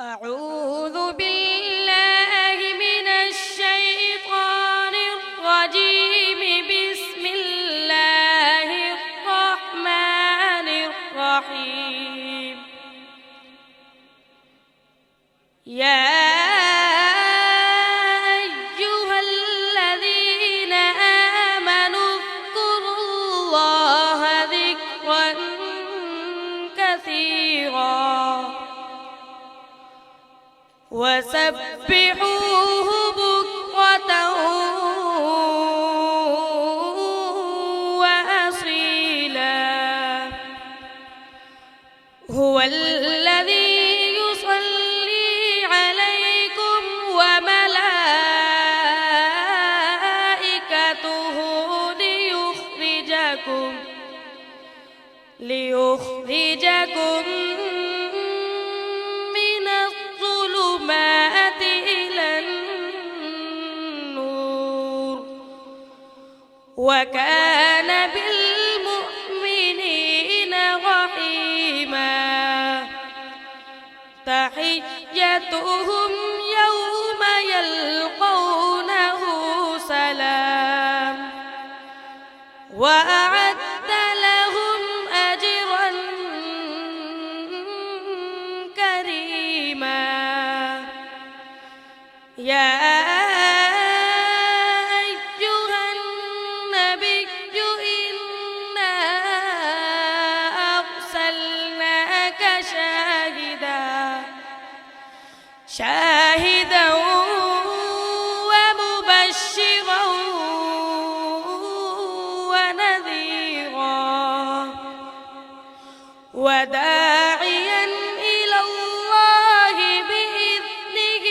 أعوذ بالله من الشيطان الرجيم. بسم الله الرحمن الرحيم. يا أيها الذين آمنوا اذكروا الله ذكرا كثيرا وسبحوه بكرة وأصيلا. هو الذي يصلي عليكم وملائكته ليخرجكم من الظلمات إلى النور وكان بالمؤمنين رحيما. تحيتهم يوم يلقونه سلام وأعد لهم أجرا كريما. يا أيها النبي إنا أرسلناك شاهدا ومبشرا ونذيرا وداعيا إلى الله بإذنه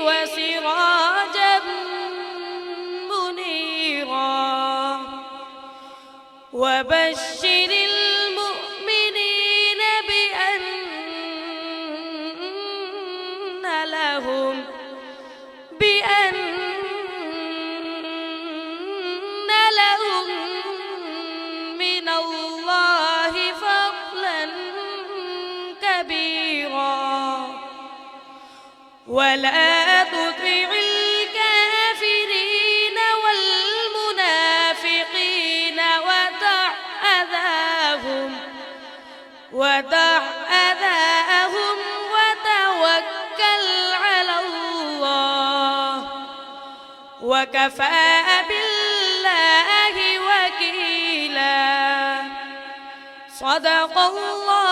وسراجا منيرا. وبشر المؤمنين بأن لهم من الله فضلا كبيرا. ولا تطع الكافرين والمنافقين ودع أذاهم وتوكل على الله وكفى بالله وكيلا. صدق الله